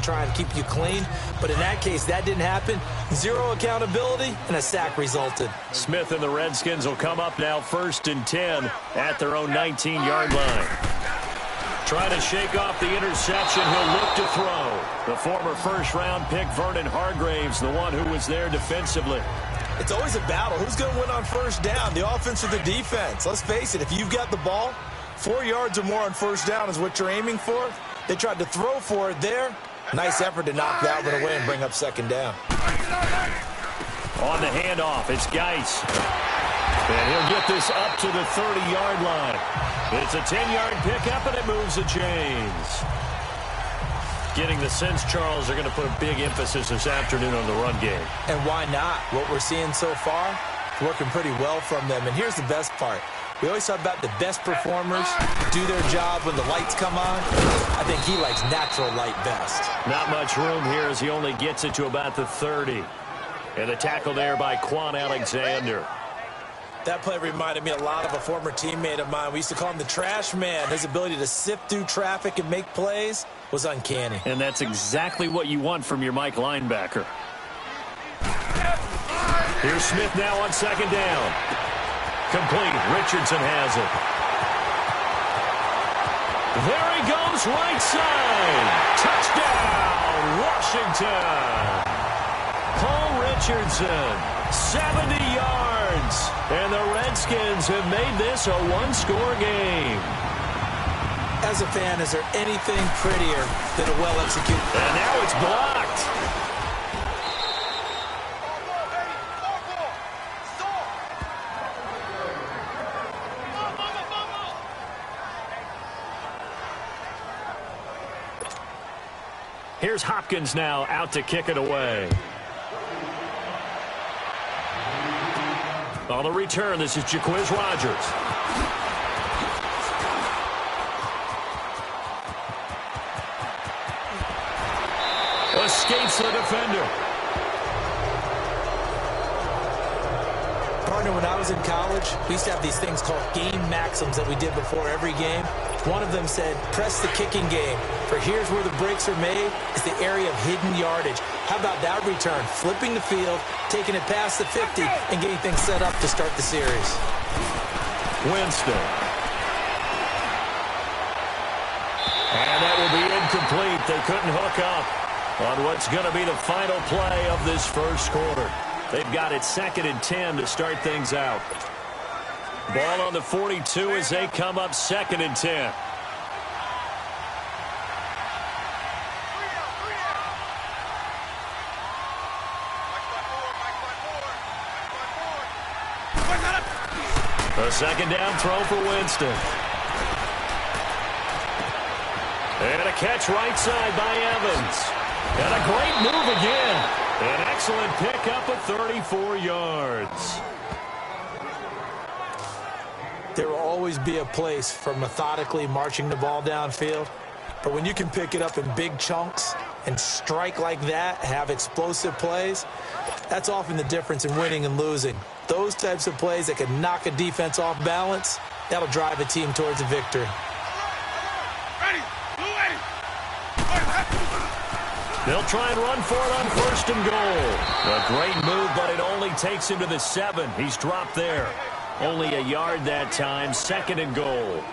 try and keep you clean. But in that case, that didn't happen. Zero accountability, and a sack resulted. Smith and the Redskins will come up now 1st and 10 at their own 19-yard line. Trying to shake off the interception, he'll look to throw. The former first-round pick, Vernon Hargraves, the one who was there defensively. It's always a battle. Who's going to win on first down, the offense or the defense? Let's face it, if you've got the ball, 4 yards or more on first down is what you're aiming for. They tried to throw for it there. Nice effort to knock that one away and bring up second down. On the handoff, it's Geis. And he'll get this up to the 30-yard line. It's a 10-yard pickup, and it moves the chains. Getting the sense, Charles, they're going to put a big emphasis this afternoon on the run game. And why not? What we're seeing so far, working pretty well from them. And here's the best part. We always talk about the best performers do their job when the lights come on. I think he likes natural light best. Not much room here as he only gets it to about the 30. And a tackle there by Quan Alexander. That play reminded me a lot of a former teammate of mine. We used to call him the trash man. His ability to sift through traffic and make plays was uncanny. And that's exactly what you want from your Mike linebacker. Here's Smith now on second down. Complete. Richardson has it. There he goes, right side. Touchdown, Washington. Paul Richardson, 70 yards. And the Redskins have made this a one-score game. As a fan, is there anything prettier than a well-executed? And now it's blocked. Here's Hopkins now out to kick it away. On the return, this is Jaquiz Rogers. Escapes the defender. Partner, when I was in college, we used to have these things called game maxims that we did before every game. One of them said, press the kicking game. For here's where the breaks are made. It's the area of hidden yardage. How about that return? Flipping the field, taking it past the 50, and getting things set up to start the series. Winston. And that will be incomplete. They couldn't hook up on what's going to be the final play of this first quarter. They've got it 2nd and 10 to start things out. Ball on the 42 as they come up 2nd and 10. A second down throw for Winston. And a catch right side by Evans. And a great move again. An excellent pickup of 34 yards. There will always be a place for methodically marching the ball downfield. But when you can pick it up in big chunks and strike like that, have explosive plays, that's often the difference in winning and losing. Those types of plays that can knock a defense off balance, that'll drive a team towards a victory. They'll try and run for it on 1st and goal. A great move, but it only takes him to the 7. He's dropped there. Only a yard that time, 2nd and goal.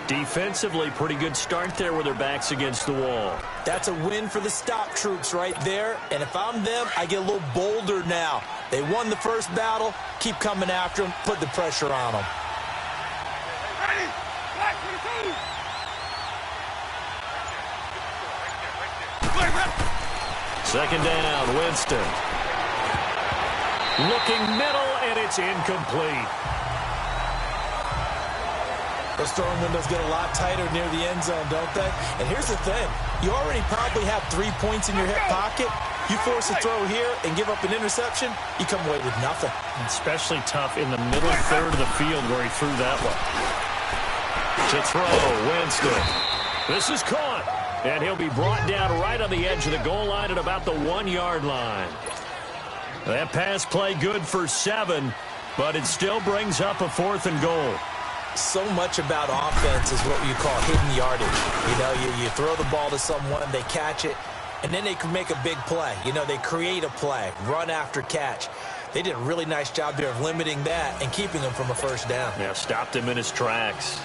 Defensively, pretty good start there with their backs against the wall. That's a win for the stop troops right there. And if I'm them, I get a little bolder now. They won the first battle. Keep coming after them. Put the pressure on them. Second down, Winston. Looking middle, and it's incomplete. Those throwing windows get a lot tighter near the end zone, don't they? And here's the thing. You already probably have 3 points in your hip pocket. You force a throw here and give up an interception, you come away with nothing. Especially tough in the middle third of the field where he threw that one. To throw, Winston. This is caught. And he'll be brought down right on the edge of the goal line at about the 1-yard line. That pass play good for 7, but it still brings up a 4th and goal. So much about offense is what you call hidden yardage. You know, you throw the ball to someone, they catch it, And then they can make a big play. You know, they create a play, run after catch. They did a really nice job there of limiting that and keeping him from a first down. Yeah, stopped him in his tracks.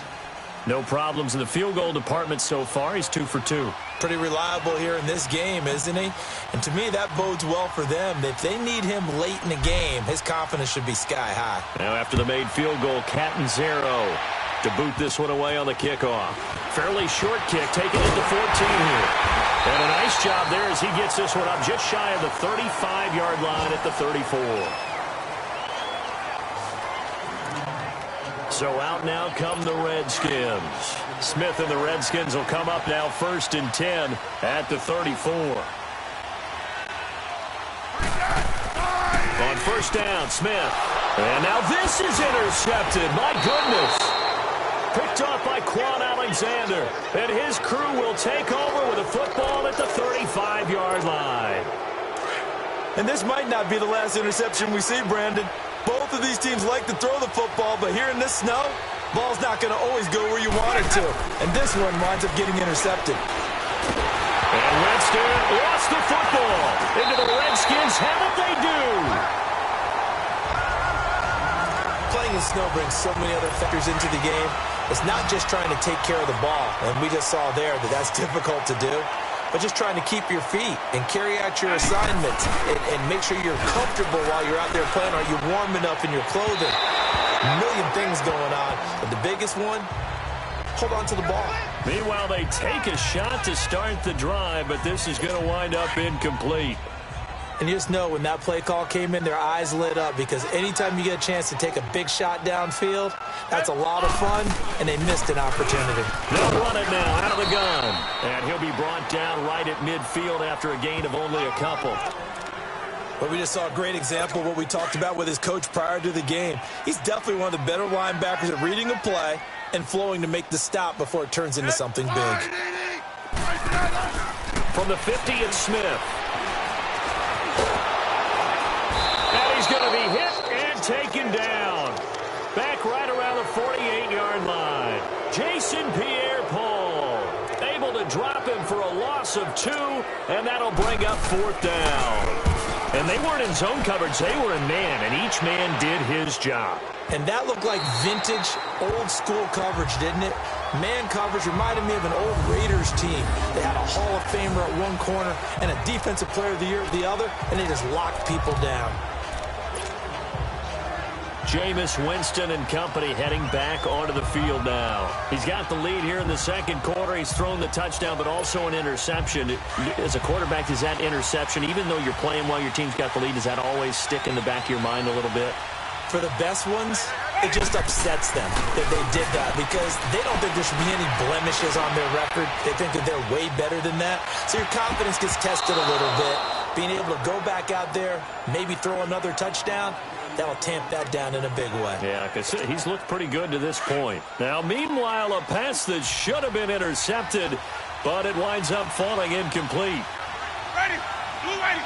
No problems in the field goal department so far. He's 2 for 2. Pretty reliable here in this game, isn't he? And to me, that bodes well for them. If they need him late in the game, his confidence should be sky high. Now after the made field goal, Catanzaro to boot this one away on the kickoff. Fairly short kick, taking it to 14 here. And a nice job there as he gets this one up just shy of the 35-yard line at the 34. So out now come the Redskins. Smith and the Redskins will come up now 1st and 10 at the 34. On first down, Smith. And now this is intercepted. My goodness. Picked off by Quan Alexander. And his crew will take over with a football at the 35-yard line. And this might not be the last interception we see, Brandon. Both of these teams like to throw the football, but here in this snow, ball's not going to always go where you want it to. And this one winds up getting intercepted. And Winston lost the football. Into the Redskins. How did they do? Playing in snow brings so many other factors into the game. It's not just trying to take care of the ball, and we just saw there that that's difficult to do, but just trying to keep your feet and carry out your assignments and make sure you're comfortable while you're out there playing. Are you warm enough in your clothing? A million things going on, but the biggest one, hold on to the ball. Meanwhile, they take a shot to start the drive, but this is going to wind up incomplete. And you just know when that play call came in, their eyes lit up because anytime you get a chance to take a big shot downfield, that's a lot of fun, and they missed an opportunity. They'll run it now out of the gun. And he'll be brought down right at midfield after a gain of only a couple. But we just saw a great example of what we talked about with his coach prior to the game. He's definitely one of the better linebackers at reading a play and flowing to make the stop before it turns into something big. From the 50, it's Smith. And he's going to be hit and taken down. Back right around the 48-yard line. Jason Pierre-Paul able to drop him for a loss of 2, and that'll bring up 4th down. And they weren't in zone coverage. They were in man, and each man did his job. And that looked like vintage, old-school coverage, didn't it? Man coverage reminded me of an old Raiders team. They had a Hall of Famer at one corner and a Defensive Player of the Year at the other, and they just locked people down. Jameis Winston and company heading back onto the field now. He's got the lead here in the second quarter. He's thrown the touchdown, but also an interception. As a quarterback, is that interception, even though you're playing while your team's got the lead, does that always stick in the back of your mind a little bit? For the best ones, it just upsets them that they did that because they don't think there should be any blemishes on their record. They think that they're way better than that. So your confidence gets tested a little bit. Being able to go back out there, maybe throw another touchdown, that'll tamp that down in a big way. Yeah, because he's looked pretty good to this point. Now, meanwhile, a pass that should have been intercepted, but it winds up falling incomplete. Ready. Blue ready.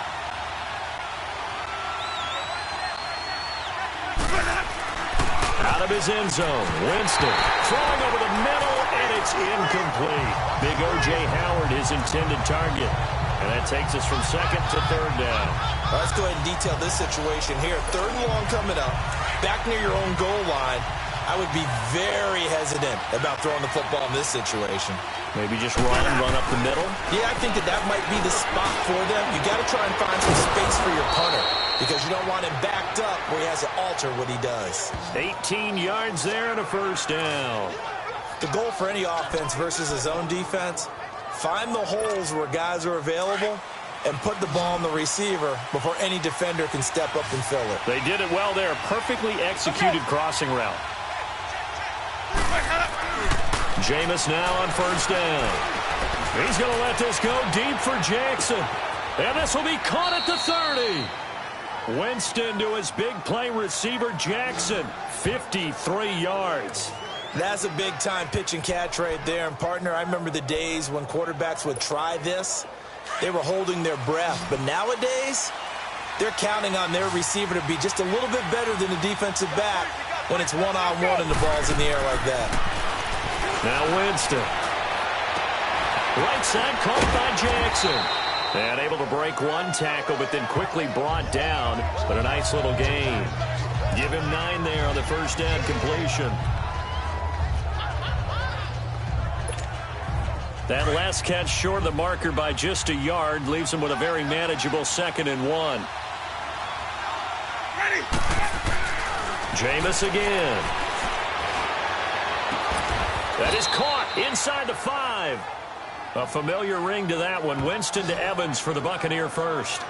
Out of his end zone, Winston throwing over the middle, and it's incomplete. Big O.J. Howard, his intended target. And that takes us from second to third down. Let's go ahead and detail this situation here. 3rd and long coming up, back near your own goal line. I would be very hesitant about throwing the football in this situation. Maybe just run up the middle? Yeah, I think that might be the spot for them. You got to try and find some space for your punter because you don't want him backed up where he has to alter what he does. 18 yards there and a first down. The goal for any offense versus a zone defense, find the holes where guys are available and put the ball on the receiver before any defender can step up and fill it. They did it well there. Perfectly executed crossing route. Jameis now on first down. He's going to let this go deep for Jackson. And this will be caught at the 30. Winston to his big play receiver, Jackson. 53 yards. That's a big-time pitch and catch right there. And, partner, I remember the days when quarterbacks would try this. They were holding their breath. But nowadays, they're counting on their receiver to be just a little bit better than the defensive back when it's one-on-one and the ball's in the air like that. Now Winston. Right side caught by Jackson. And able to break one tackle, but then quickly brought down. But a nice little gain. Give him 9 there on the first down completion. That last catch short of the marker by just a yard leaves him with a very manageable 2nd and 1. Ready. Jameis again. That is caught inside the 5. A familiar ring to that one. Winston to Evans for the Buccaneer first.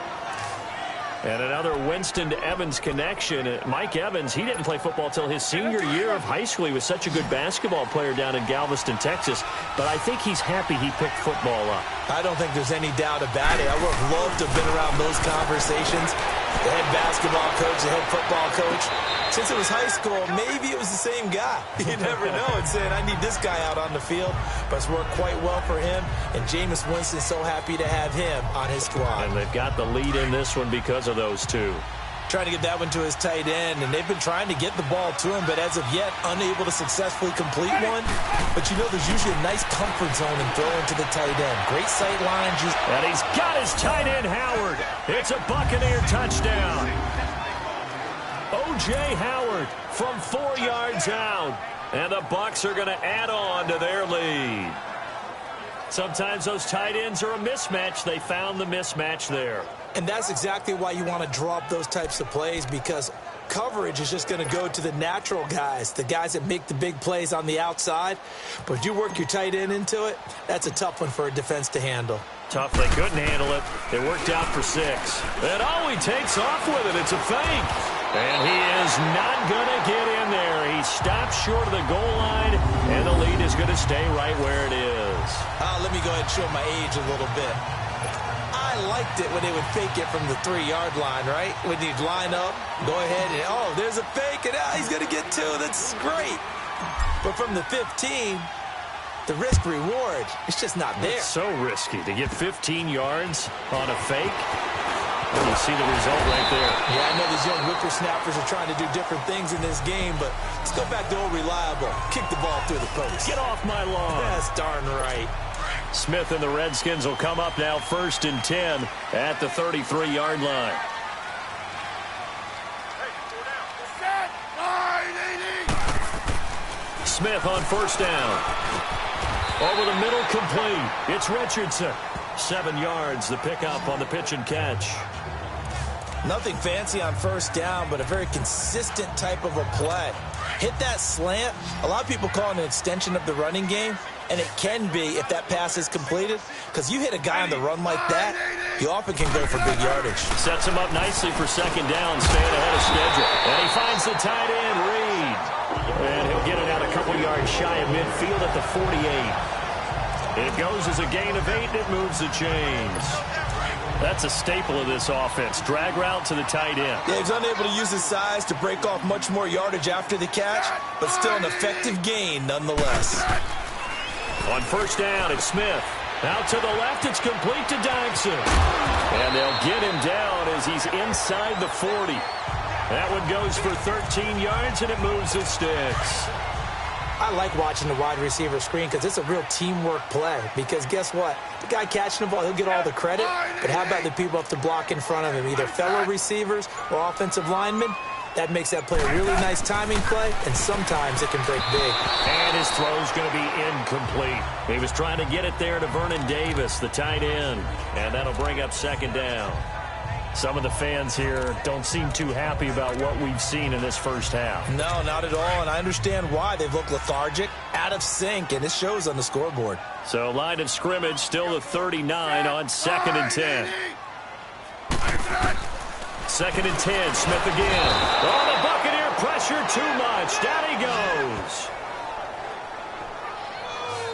And another Winston to Evans connection. Mike Evans, he didn't play football till his senior year of high school. He was such a good basketball player down in Galveston, Texas. But I think he's happy he picked football up. I don't think there's any doubt about it. I would have loved to have been around those conversations. The head basketball coach, the head football coach. Since it was high school, maybe it was the same guy. You never know. It's saying, I need this guy out on the field. But it's worked quite well for him. And Jameis Winston's so happy to have him on his squad. And they've got the lead in this one because of those two. Trying to get that one to his tight end, and they've been trying to get the ball to him, but as of yet, unable to successfully complete one. But you know, there's usually a nice comfort zone in throwing to the tight end. Great sight line. And he's got his tight end, Howard. It's a Buccaneer touchdown. O.J. Howard from 4 yards out. And the Bucs are going to add on to their lead. Sometimes those tight ends are a mismatch. They found the mismatch there. And that's exactly why you want to draw up those types of plays, because coverage is just going to go to the natural guys, the guys that make the big plays on the outside. But if you work your tight end into it, that's a tough one for a defense to handle. Tough. They couldn't handle it. It worked out for 6. And he takes off with it. It's a fake. And he is not going to get in there. He stops short of the goal line, and the lead is going to stay right where it is. Let me go ahead and show my age a little bit. I liked it when they would fake it from the 3-yard line, right? When you'd line up, go ahead and, there's a fake, and he's going to get 2. That's great. But from the 15, the risk-reward, it's just not there. It's so risky to get 15 yards on a fake. And you see the result right there. Yeah, I know these young whippersnappers are trying to do different things in this game, but let's go back to old reliable. Kick the ball through the post. Get off my lawn. That's darn right. Smith and the Redskins will come up now 1st and 10 at the 33-yard line. Smith on 1st down. Over the middle, complete. It's Richardson. 7 yards, the pickup on the pitch and catch. Nothing fancy on 1st down, but a very consistent type of a play. Hit that slant. A lot of people call it an extension of the running game, and it can be if that pass is completed, because you hit a guy on the run like that, you often can go for big yardage. Sets him up nicely for 2nd down, staying ahead of schedule. And he finds the tight end, Reed. And he'll get it out a couple yards shy of midfield at the 48. It goes as a gain of 8, and it moves the chains. That's a staple of this offense. Drag route to the tight end. Yeah, he's unable to use his size to break off much more yardage after the catch, but still an effective gain nonetheless. On 1st down, it's Smith. Out to the left, it's complete to Dykson. And they'll get him down as he's inside the 40. That one goes for 13 yards, and it moves the sticks. I like watching the wide receiver screen because it's a real teamwork play. Because guess what? The guy catching the ball, he'll get all the credit. But how about the people up the block in front of him? Either fellow receivers or offensive linemen. That makes that play a really nice timing play, and sometimes it can break big. And his throw's going to be incomplete. He was trying to get it there to Vernon Davis, the tight end. And that'll bring up 2nd down. Some of the fans here don't seem too happy about what we've seen in this first half. No, not at all, and I understand why. They've looked lethargic, out of sync, and it shows on the scoreboard. So line of scrimmage still the 39 on 2nd and 10. 2nd and 10, Smith again. Oh, the Buccaneer pressure too much. Down he goes.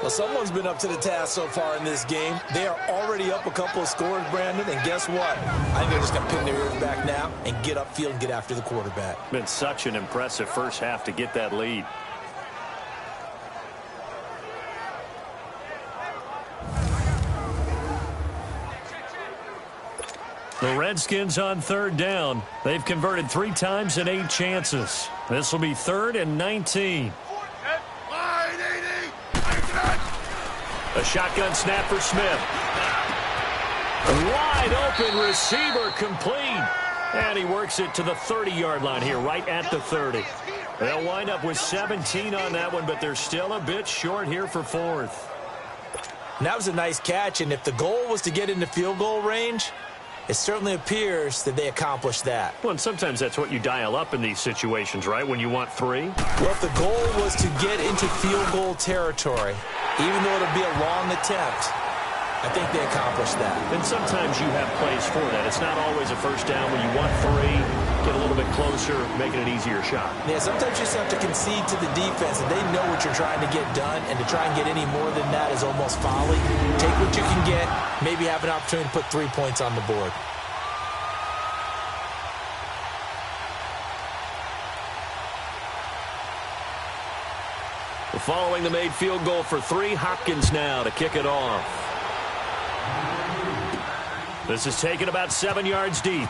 Well, someone's been up to the task so far in this game. They are already up a couple of scores, Brandon, and guess what? I think they're just going to pin their ears back now and get upfield and get after the quarterback. Been such an impressive first half to get that lead. The Redskins on 3rd down. They've converted 3 times in 8 chances. This will be 3rd and 19. A shotgun snap for Smith. Wide open receiver complete. And he works it to the 30-yard line here, right at the 30. They'll wind up with 17 on that one, but they're still a bit short here for fourth. And that was a nice catch, and if the goal was to get into field goal range, it certainly appears that they accomplished that. Well, and sometimes that's what you dial up in these situations, right, when you want 3? Well, if the goal was to get into field goal territory, even though it'll be a long attempt, I think they accomplished that. And sometimes you have plays for that. It's not always a first down when you want 3, get a little bit closer, making an easier shot. Yeah, sometimes you just have to concede to the defense, and they know what you're trying to get done, and to try and get any more than that is almost folly. Take what you can get, maybe have an opportunity to put 3 points on the board. Following the made field goal for 3, Hopkins now to kick it off. This is taken about 7 yards deep.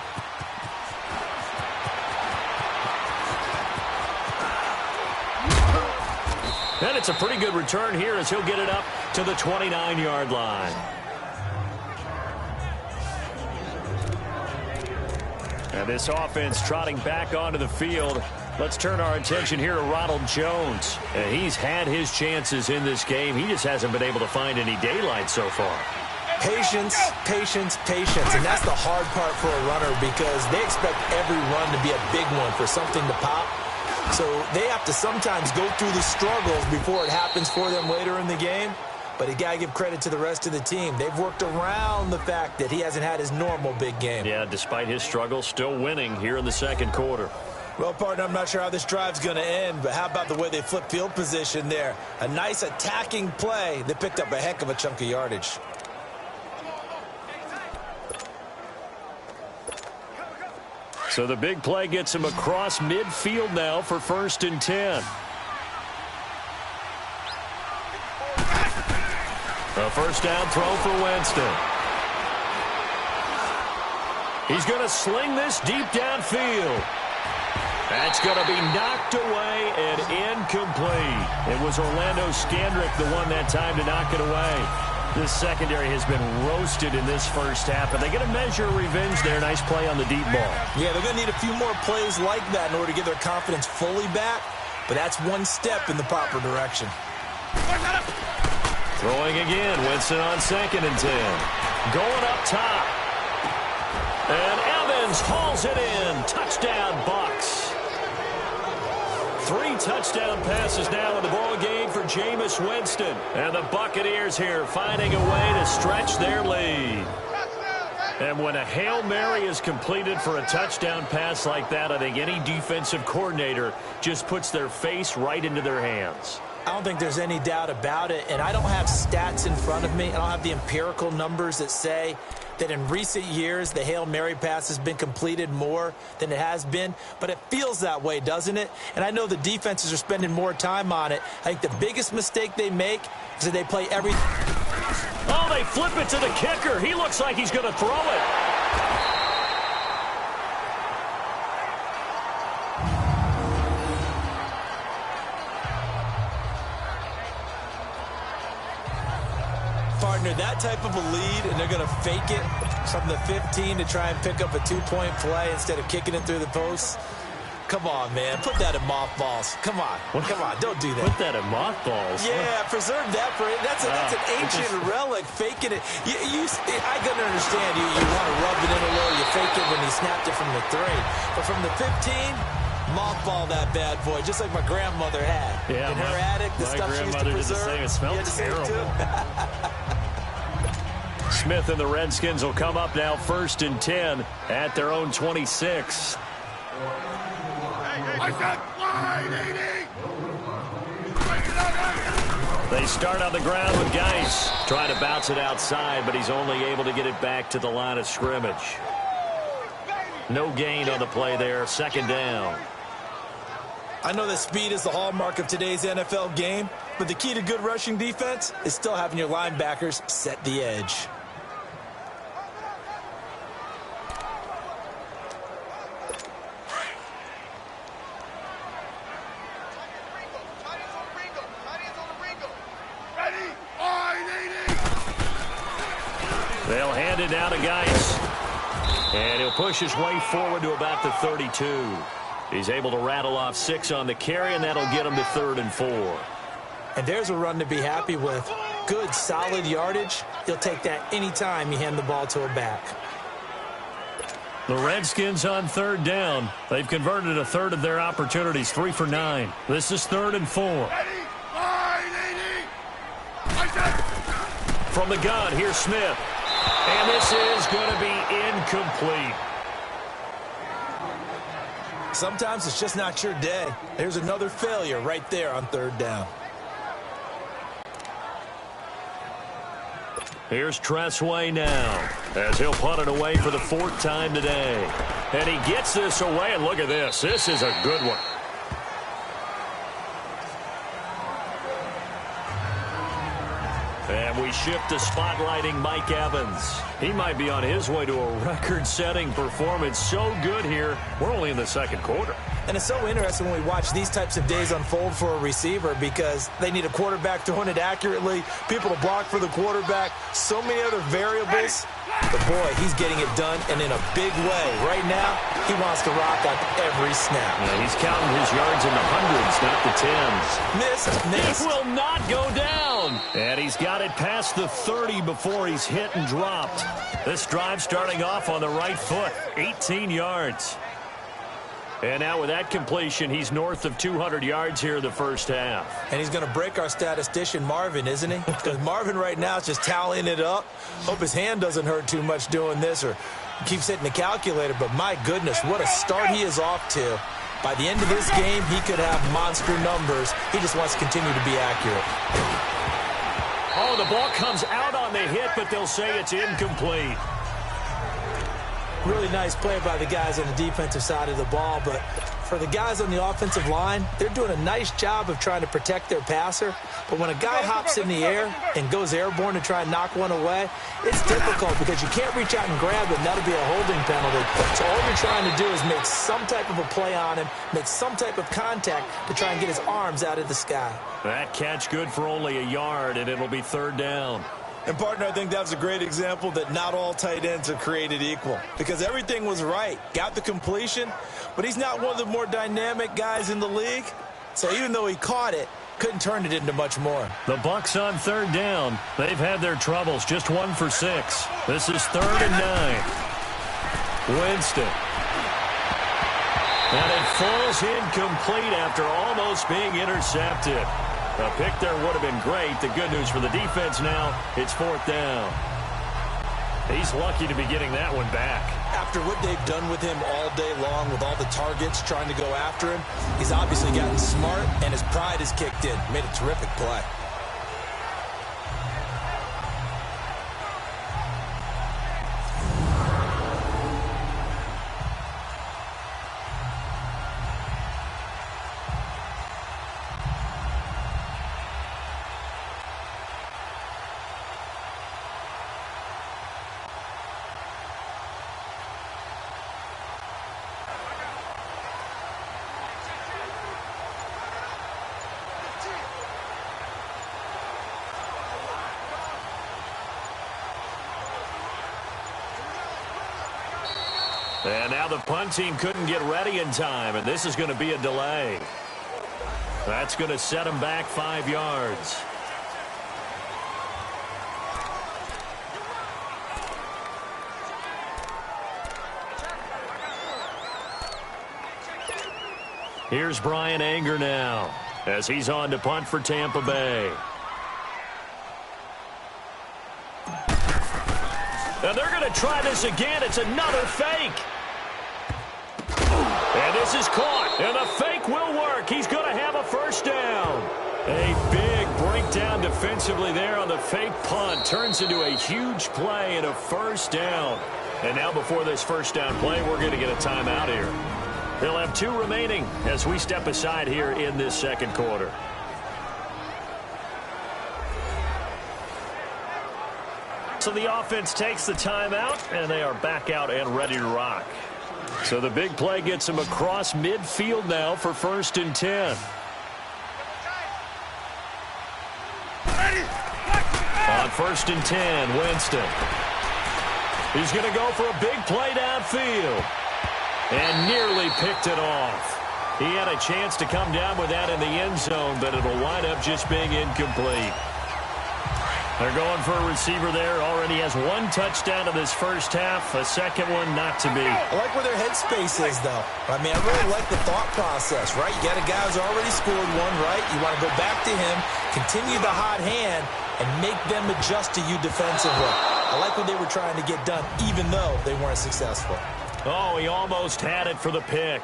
And it's a pretty good return here as he'll get it up to the 29-yard line. And this offense trotting back onto the field. Let's turn our attention here to Ronald Jones. And he's had his chances in this game. He just hasn't been able to find any daylight so far. Patience, patience, patience. And that's the hard part for a runner because they expect every run to be a big one for something to pop. So they have to sometimes go through the struggles before it happens for them later in the game. But you got to give credit to the rest of the team. They've worked around the fact that he hasn't had his normal big game. Yeah, despite his struggles, still winning here in the second quarter. Well, partner, I'm not sure how this drive's going to end, but how about the way they flip field position there? A nice attacking play that picked up a heck of a chunk of yardage. So the big play gets him across midfield now for 1st and 10. A first down throw for Winston. He's going to sling this deep downfield. That's going to be knocked away and incomplete. It was Orlando Scandrick the one that time to knock it away. This secondary has been roasted in this first half, but they get a measure of revenge there. Nice play on the deep ball. Yeah, they're going to need a few more plays like that in order to get their confidence fully back, but that's one step in the proper direction. Throwing again, Winston on 2nd and 10. Going up top. And Evans hauls it in. Touchdown, Bucs. 3 touchdown passes now in the ball game for Jameis Winston. And the Buccaneers here finding a way to stretch their lead. And when a Hail Mary is completed for a touchdown pass like that, I think any defensive coordinator just puts their face right into their hands. I don't think there's any doubt about it, and I don't have stats in front of me. I don't have the empirical numbers that say that in recent years the Hail Mary pass has been completed more than it has been, but it feels that way, doesn't it? And I know the defenses are spending more time on it. I think the biggest mistake they make is that they play everything. Oh, they flip it to the kicker. He looks like he's going to throw it. Partner, that type of a lead, and they're going to fake it from the 15 to try and pick up a 2-point play instead of kicking it through the posts. Come on, man. Put that in mothballs. Come on. Come on. Don't do that. Put that in mothballs? Yeah, preserve that for it. That's an ancient relic, faking it. I can understand you want to rub it in a little. You fake it when he snapped it from the 3. But from the 15, mothball that bad boy, just like my grandmother had. Yeah, in her attic, the stuff she used to preserve. It smells terrible. Smith and the Redskins will come up now 1st and 10 at their own 26. They start on the ground with Geis trying to bounce it outside, but he's only able to get it back to the line of scrimmage. No gain on the play there. 2nd down. I know that speed is the hallmark of today's NFL game, but the key to good rushing defense is still having your linebackers set the edge. They'll hand it Now to Geis. And he'll push his way forward to about the 32. He's able to rattle off 6 on the carry, and that'll get him to 3rd and 4. And there's a run to be happy with. Good, solid yardage. You'll take that anytime you hand the ball to a back. The Redskins on 3rd down. They've converted a third of their opportunities, 3 for 9. This is 3rd and 4. From the gun, here's Smith. And this is going to be incomplete. Sometimes it's just not your day. There's another failure right there on 3rd down. Here's Tressway now, as he'll punt it away for the 4th time today. And he gets this away, and look at this. This is a good one. And we shift to spotlighting Mike Evans. He might be on his way to a record-setting performance. So good here. We're only in the 2nd quarter. And it's so interesting when we watch these types of days unfold for a receiver because they need a quarterback throwing it accurately, people to block for the quarterback, so many other variables. But, boy, he's getting it done, and in a big way. Right now, he wants to rock on every snap. Yeah, he's counting his yards in the hundreds, not the tens. Missed. He will not go down. And he's got it past the 30 before he's hit and dropped. This drive starting off on the right foot, 18 yards. And now with that completion, he's north of 200 yards here in the first half. And he's going to break our statistician Marvin, isn't he? Because Marvin right now is just tallying it up. Hope his hand doesn't hurt too much doing this or keeps hitting the calculator. But my goodness, what a start he is off to. By the end of this game, he could have monster numbers. He just wants to continue to be accurate. Oh, the ball comes out on the hit, but they'll say it's incomplete. Really nice play by the guys on the defensive side of the ball, but for the guys on the offensive line, they're doing a nice job of trying to protect their passer. But when a guy hops in the air and goes airborne to try and knock one away, it's difficult because you can't reach out and grab him. That'll be a holding penalty. So all you're trying to do is make some type of a play on him, make some type of contact to try and get his arms out of the sky. That catch good for only a yard, and it'll be 3rd down. And, partner, I think that was a great example that not all tight ends are created equal because everything was right. Got the completion, but he's not one of the more dynamic guys in the league. So even though he caught it, couldn't turn it into much more. The Bucs on 3rd down. They've had their troubles, just 1 for 6. This is 3rd and 9. Winston. And it falls incomplete after almost being intercepted. A pick there would have been great. The good news for the defense now, it's 4th down. He's lucky to be getting that one back. After what they've done with him all day long with all the targets trying to go after him, he's obviously gotten smart, and his pride has kicked in. Made a terrific play. And now the punt team couldn't get ready in time, and this is going to be a delay. That's going to set him back 5 yards. Here's Brian Anger now, as he's on to punt for Tampa Bay. And they're going to try this again. It's another fake. And this is caught. And the fake will work. He's going to have a first down. A big breakdown defensively there on the fake punt. Turns into a huge play and a first down. And now before this first down play, we're going to get a timeout here. They'll have 2 remaining as we step aside here in this 2nd quarter. So the offense takes the timeout, and they are back out and ready to rock. So the big play gets them across midfield now for 1st and 10. On 1st and 10, Winston. He's going to go for a big play downfield. And nearly picked it off. He had a chance to come down with that in the end zone, but it'll wind up just being incomplete. They're going for a receiver there. Already has one touchdown in this first half. A second one not to be. I like where their headspace is, though. I mean, I really like the thought process, right? You got a guy who's already scored one, right? You want to go back to him, continue the hot hand, and make them adjust to you defensively. I like what they were trying to get done, even though they weren't successful. Oh, he almost had it for the pick.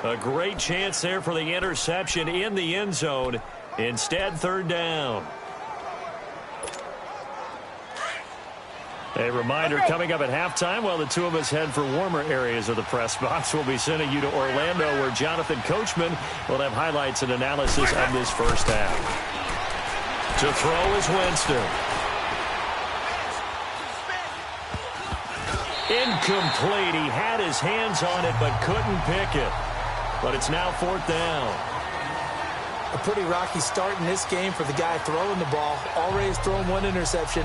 A great chance there for the interception in the end zone. Instead, third down. A reminder coming up at halftime while the two of us head for warmer areas of the press box. We'll be sending you to Orlando where Jonathan Coachman will have highlights and analysis of this first half. To throw is Winston. Incomplete. He had his hands on it but couldn't pick it. But it's now fourth down. A pretty rocky start in this game for the guy throwing the ball. Already has thrown one interception.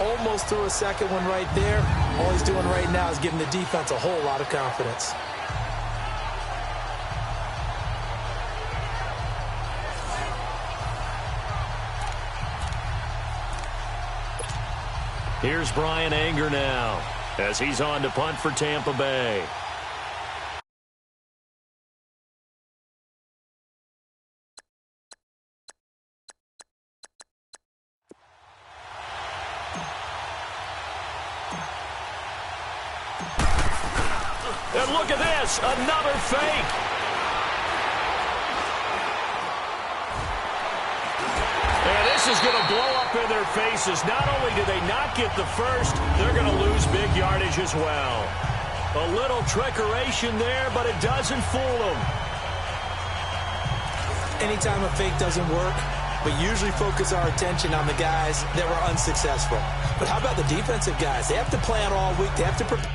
Almost threw a second one right there. All he's doing right now is giving the defense a whole lot of confidence. Here's Brian Anger now as he's on to punt for Tampa Bay. And look at this, another fake. And this is going to blow up in their faces. Not only do they not get the first, they're going to lose big yardage as well. A little trickeration there, but it doesn't fool them. Anytime a fake doesn't work, we usually focus our attention on the guys that were unsuccessful. But how about the defensive guys? They have to plan all week. They have to prepare.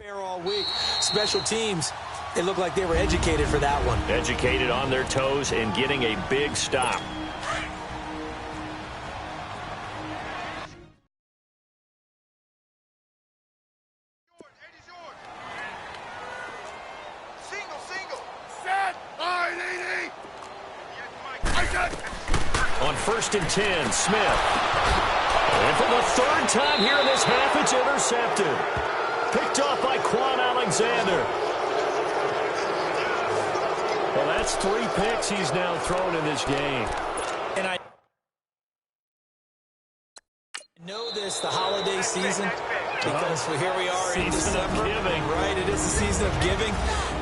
All week. Special teams, it looked like they were educated for that one. Educated on their toes and getting a big stop. On 1st and 10, Smith. And for the third time here in this half, it's intercepted. Picked off by Quan Alexander. Well, that's 3 picks he's now thrown in this game. And I know this, the holiday season, because here we are in December. Right, it is the season of giving.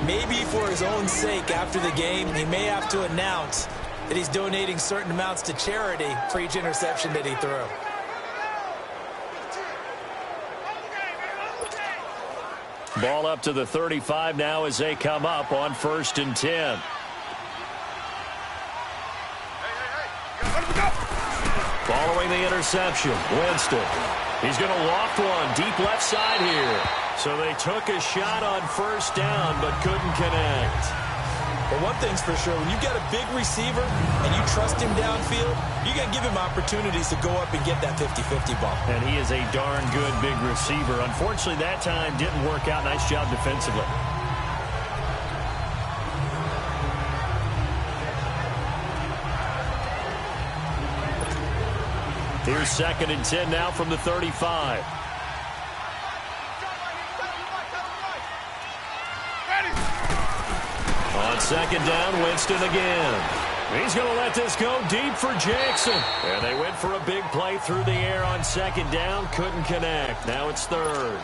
Maybe for his own sake, after the game, he may have to announce that he's donating certain amounts to charity for each interception that he threw. Ball up to the 35 now as they come up on 1st and 10. Following the interception, Winston. He's going to loft one deep left side here. So they took a shot on 1st down but couldn't connect. Well, one thing's for sure, when you've got a big receiver and you trust him downfield, you got to give him opportunities to go up and get that 50-50 ball. And he is a darn good big receiver. Unfortunately, that time didn't work out. Nice job defensively. Here's 2nd and 10 now from the 35. On second down, Winston again. He's going to let this go deep for Jackson. And they went for a big play through the air on second down. Couldn't connect. Now it's third.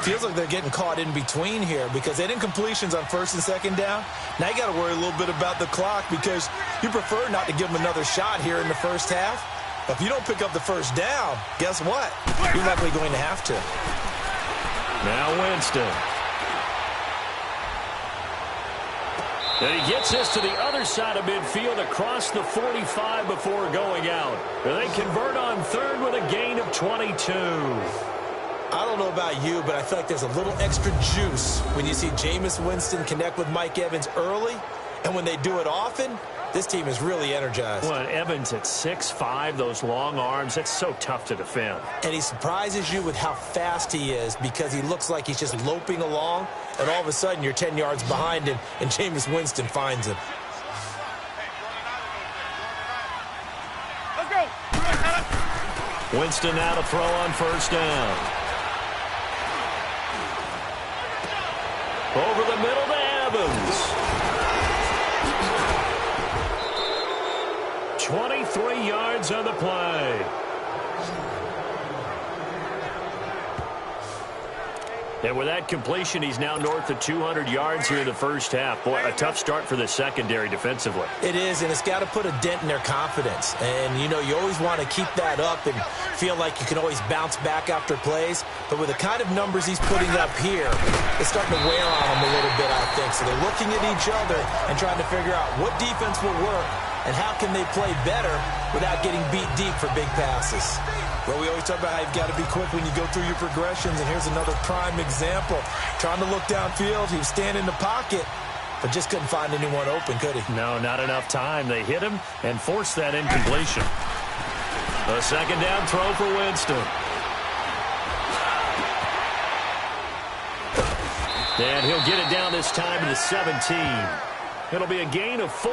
Feels like they're getting caught in between here because they didn't completions on first and second down. Now you got to worry a little bit about the clock because you prefer not to give them another shot here in the first half. But if you don't pick up the first down, guess what? You're likely going to have to. Now Winston. And he gets this to the other side of midfield across the 45 before going out. And they convert on third with a gain of 22. I don't know about you, but I feel like there's a little extra juice when you see Jameis Winston connect with Mike Evans early. And when they do it often, this team is really energized. Well, Evans at 6'5", those long arms, that's so tough to defend. And he surprises you with how fast he is because he looks like he's just loping along, and all of a sudden you're 10 yards behind him, and Jameis Winston finds him. Let's go. Winston now to throw on first down. Over the middle to Evans. 23 yards on the play. And with that completion, he's now north of 200 yards here in the first half. Boy, a tough start for the secondary defensively. It is, and it's got to put a dent in their confidence. And, you know, you always want to keep that up and feel like you can always bounce back after plays. But with the kind of numbers he's putting up here, it's starting to wear on them a little bit, I think. So they're looking at each other and trying to figure out what defense will work and how can they play better without getting beat deep for big passes. Well, we always talk about how you've got to be quick when you go through your progressions, and here's another prime example. Trying to look downfield, he was standing in the pocket, but just couldn't find anyone open, could he? No, not enough time. They hit him and forced that incompletion. A second down throw for Winston. And he'll get it down this time to the 17. It'll be a gain of 4,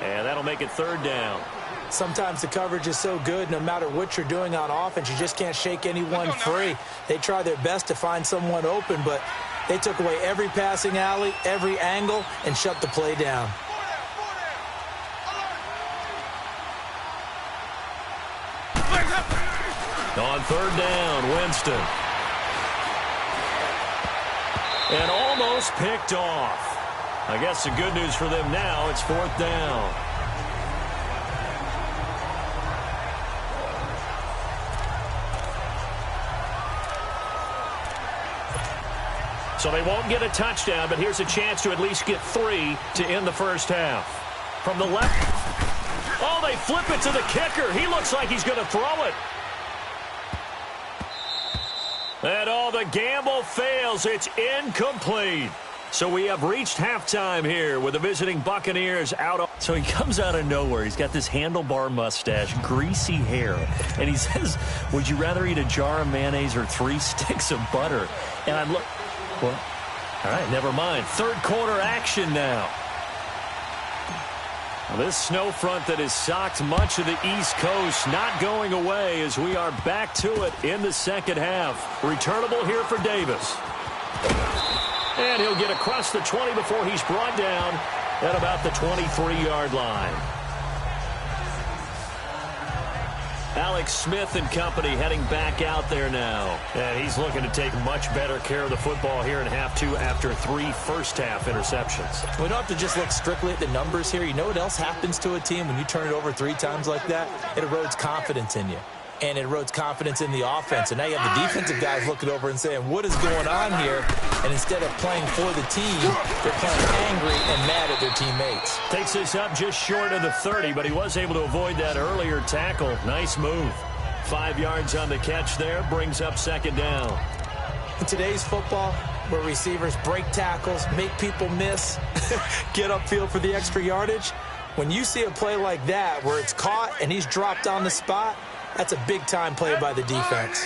and that'll make it third down. Sometimes the coverage is so good, no matter what you're doing on offense, you just can't shake anyone free. They try their best to find someone open, but they took away every passing alley, every angle, and shut the play down. On third down, Winston. And almost picked off. I guess the good news for them now, it's fourth down. So they won't get a touchdown, but here's a chance to at least get 3 to end the first half. From the left. Oh, they flip it to the kicker. He looks like he's going to throw it. And all the gamble fails. It's incomplete. So we have reached halftime here with the visiting Buccaneers out. So he comes out of nowhere. He's got this handlebar mustache, greasy hair. And he says, would you rather eat a jar of mayonnaise or 3 sticks of butter? And I'm looking. Well, all right, never mind. Third quarter action now. Well, this snow front that has socked much of the East Coast not going away as we are back to it in the second half. Returnable here for Davis. And he'll get across the 20 before he's brought down at about the 23-yard line. Alex Smith and company heading back out there now. And he's looking to take much better care of the football here in half 2 after 3 first-half interceptions. We don't have to just look strictly at the numbers here. You know what else happens to a team when you turn it over 3 times like that? It erodes confidence in you. And it erodes confidence in the offense. And now you have the defensive guys looking over and saying, what is going on here? And instead of playing for the team, they're playing angry and mad at their teammates. Takes this up just short of the 30, but he was able to avoid that earlier tackle. Nice move. 5 yards on the catch there, brings up second down. In today's football, where receivers break tackles, make people miss, get upfield for the extra yardage, when you see a play like that where it's caught and he's dropped on the spot, that's a big-time play by the defense.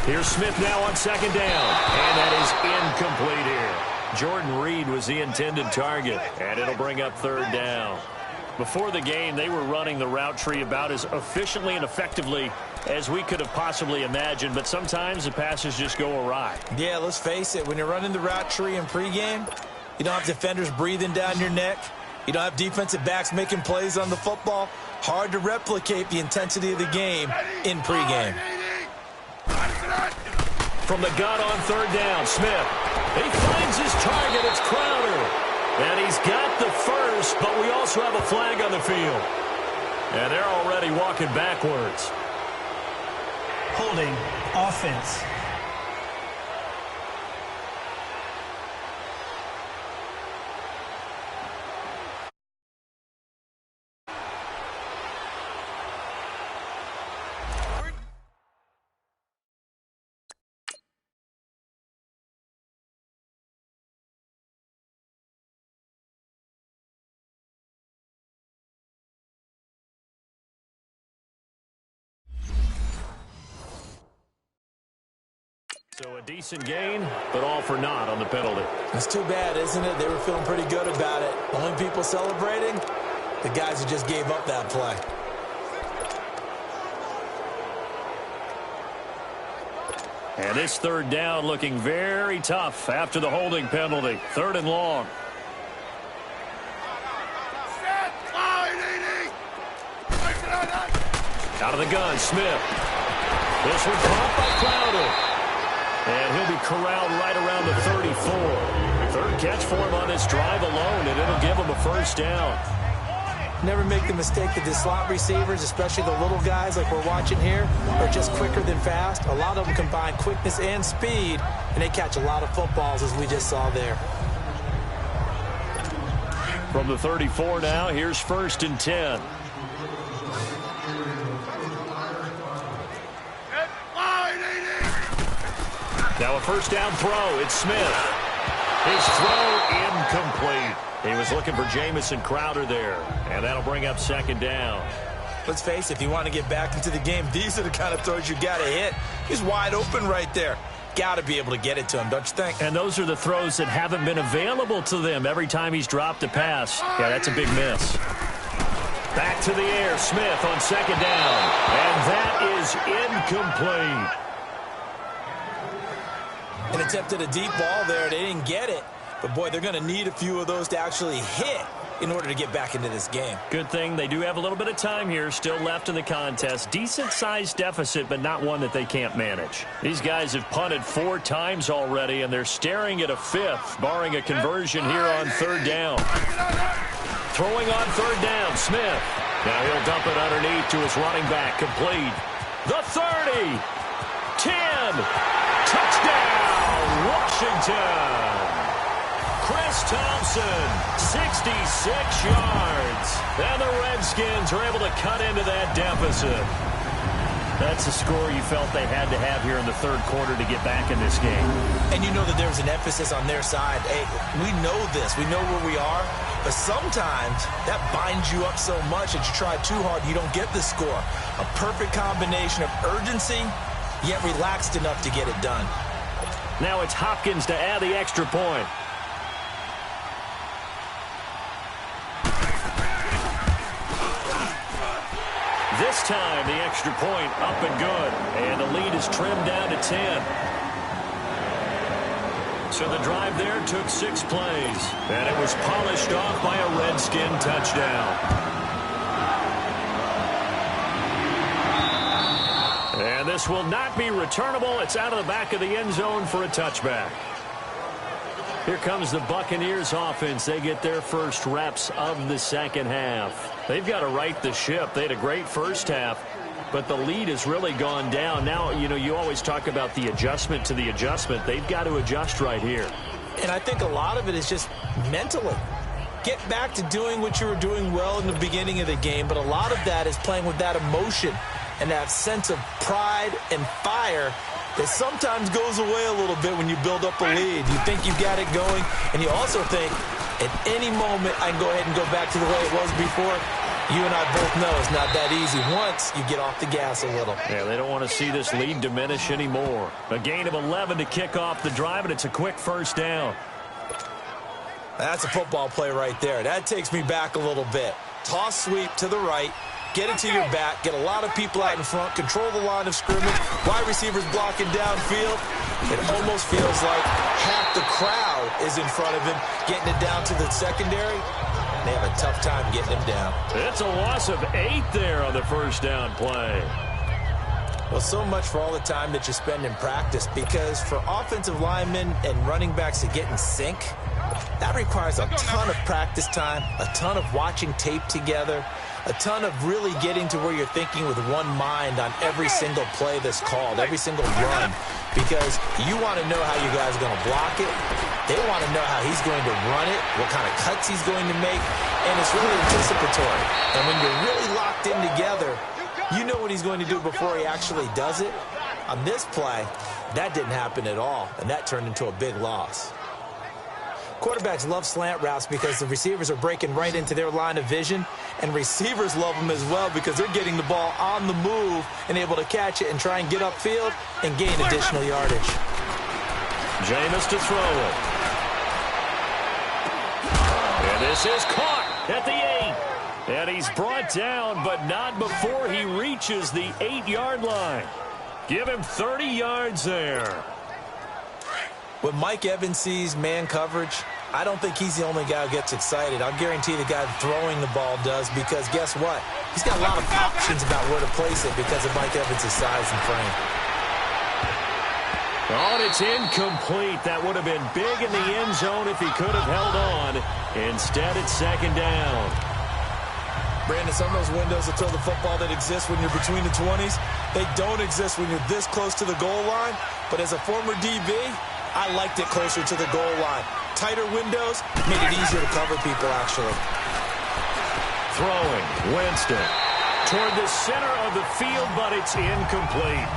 Here's Smith now on second down. And that is incomplete here. Jordan Reed was the intended target. And it'll bring up third down. Before the game, they were running the route tree about as efficiently and effectively as we could have possibly imagined. But sometimes the passes just go awry. Yeah, let's face it. When you're running the route tree in pregame, You don't have defenders breathing down your neck. You don't have defensive backs making plays on the football. Hard to replicate the intensity of the game in pregame. From the gun on third down, Smith. He finds his target. It's Crowder. And he's got the first, but we also have a flag on the field. And they're already walking backwards. Holding offense. So a decent gain, but all for naught on the penalty. It's too bad, isn't it? They were feeling pretty good about it. The only people celebrating, the guys who just gave up that play. And this third down looking very tough after the holding penalty. Third and long. Out of the gun, Smith. This one caught by Crowder. And he'll be corralled right around the 34. Third catch for him on this drive alone, and it'll give him a first down. Never make the mistake that the slot receivers, especially the little guys like we're watching here, are just quicker than fast. A lot of them combine quickness and speed, and they catch a lot of footballs, as we just saw there. From the 34 now, here's 1st and 10. Now a first down throw. It's Smith. His throw incomplete. He was looking for Jamison Crowder there, and that'll bring up 2nd down. Let's face it, if you want to get back into the game, these are the kind of throws you got to hit. He's wide open right there. Got to be able to get it to him, don't you think? And those are the throws that haven't been available to them every time he's dropped a pass. Yeah, that's a big miss. Back to the air, Smith on 2nd down, and that is incomplete. And attempted a deep ball there. They didn't get it. But, boy, they're going to need a few of those to actually hit in order to get back into this game. Good thing they do have a little bit of time here still left in the contest. Decent-sized deficit, but not one that they can't manage. These guys have punted 4 times already, and they're staring at a 5th, barring a conversion here on 3rd down. Throwing on 3rd down, Smith. Now he'll dump it underneath to his running back, complete. The 30. 10. Touchdown, Washington. Chris Thompson, 66 yards. And the Redskins are able to cut into that deficit. That's the score you felt they had to have here in the 3rd quarter to get back in this game. And you know that there was an emphasis on their side. Hey, we know this. We know where we are. But sometimes that binds you up so much that you try too hard, you don't get the score. A perfect combination of urgency, yet relaxed enough to get it done. Now it's Hopkins to add the extra point. This time the extra point up and good. And the lead is trimmed down to 10. So the drive there took 6 plays. And it was polished off by a Redskin touchdown. And this will not be returnable. It's out of the back of the end zone for a touchback. Here comes the Buccaneers offense. They get their first reps of the 2nd half. They've got to right the ship. They had a great first half, but the lead has really gone down. Now, you know, you always talk about the adjustment to the adjustment. They've got to adjust right here. And I think a lot of it is just mentally. Get back to doing what you were doing well in the beginning of the game, but a lot of that is playing with that emotion and that sense of pride and fire that sometimes goes away a little bit when you build up a lead. You think you've got it going, and you also think at any moment I can go ahead and go back to the way it was before. You and I both know it's not that easy once you get off the gas a little. Yeah, they don't want to see this lead diminish anymore. A gain of 11 to kick off the drive, and it's a quick first down. That's a football play right there. That takes me back a little bit. Toss sweep to the right. get into your back, get a lot of people out in front, control the line of scrimmage, wide receivers blocking downfield. It almost feels like half the crowd is in front of him, getting it down to the secondary. They have a tough time getting him down. It's a loss of 8 there on the first down play. Well, so much for all the time that you spend in practice, because for offensive linemen and running backs to get in sync, that requires a ton of practice time, a ton of watching tape together, a ton of really getting to where you're thinking with one mind on every single play that's called, every single run, because you want to know how you guys are going to block it. They want to know how he's going to run it, what kind of cuts he's going to make, and it's really anticipatory. And when you're really locked in together, you know what he's going to do before he actually does it. On this play, that didn't happen at all, and that turned into a big loss. Quarterbacks love slant routes because the receivers are breaking right into their line of vision, and receivers love them as well because they're getting the ball on the move and able to catch it and try and get upfield and gain additional yardage. Jameis to throw it. And this is caught at the 8. And he's brought down, but not before he reaches the 8-yard line. Give him 30 yards there. When Mike Evans sees man coverage, I don't think he's the only guy who gets excited. I'll guarantee the guy throwing the ball does, because guess what? He's got a lot of options about where to place it because of Mike Evans' size and frame. Oh, and it's incomplete. That would have been big in the end zone if he could have held on. Instead, it's second down. Brandon, some of those windows to throw the football that exist when you're between the 20s, they don't exist when you're this close to the goal line. But as a former DB, I liked it closer to the goal line. Tighter windows made it easier to cover people, actually. Throwing, Winston. Toward the center of the field, but it's incomplete.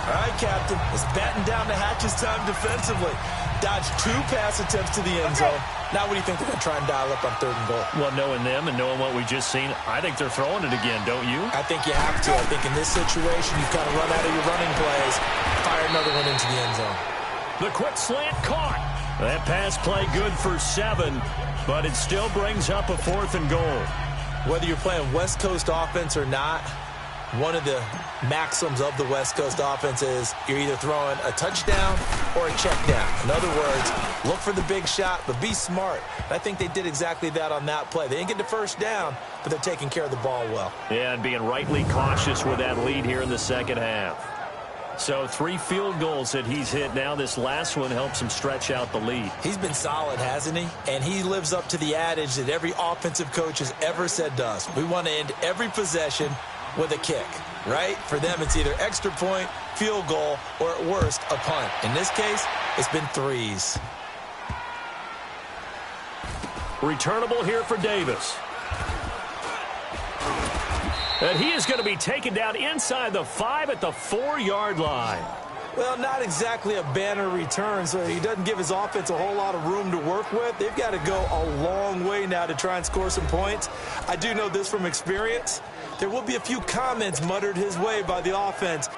All right, Captain. It's batten down the hatches time defensively. Dodged 2 pass attempts to the end zone. Now what do you think they're going to try and dial up on 3rd and goal? Well, knowing them and knowing what we just seen, I think they're throwing it again, don't you? I think you have to. I think in this situation, you kind of run out of your running plays, fire another one into the end zone. The quick slant caught. That pass play good for 7, but it still brings up a 4th and goal. Whether you're playing West Coast offense or not, one of the maxims of the West Coast offense is you're either throwing a touchdown or a check down. In other words, look for the big shot, but be smart. And I think they did exactly that on that play. They didn't get the first down, but they're taking care of the ball well. Yeah, and being rightly cautious with that lead here in the second half. So 3 field goals that he's hit now. This last one helps him stretch out the lead. He's been solid, hasn't he? And he lives up to the adage that every offensive coach has ever said to us. We want to end every possession with a kick, right? For them, it's either extra point, field goal, or at worst, a punt. In this case, it's been 3s. Returnable here for Davis. And he is going to be taken down inside the 5 at the 4-yard line. Well, not exactly a banner return, so he doesn't give his offense a whole lot of room to work with. They've got to go a long way now to try and score some points. I do know this from experience. There will be a few comments muttered his way by the offense.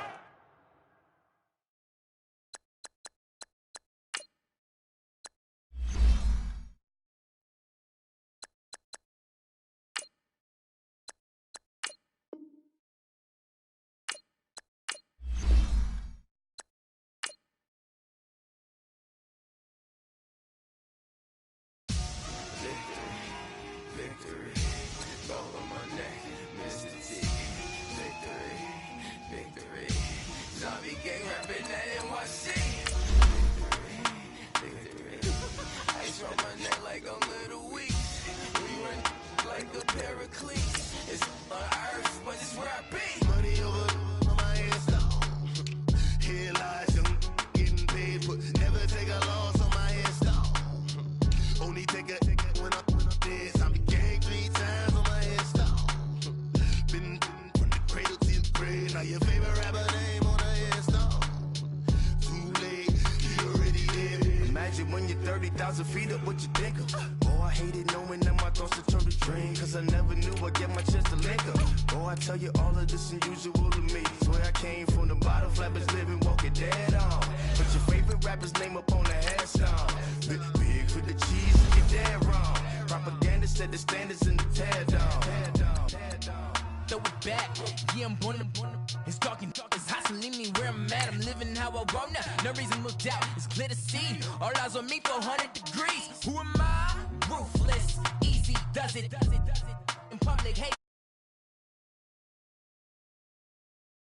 When you're 30,000 feet up, what you think of? Oh, I hated knowing that my thoughts would turn to dream, cause I never knew I'd get my chance to link up. Oh, I tell you all of this unusual to me. Swear I came from the bottom, flappers living, walking dead on. Put your favorite rapper's name up on the headstone. Big for the cheese, and you're dead wrong. Propaganda set the standards in the tear down. throw it back. Yeah, I'm born to. It's dark and it's hot, so leave me where I'm at. I'm living how I want now. No reason to look out. It's clear to see. All eyes on me, 400 degrees. Who am I? Ruthless. Easy does it. In public, hey.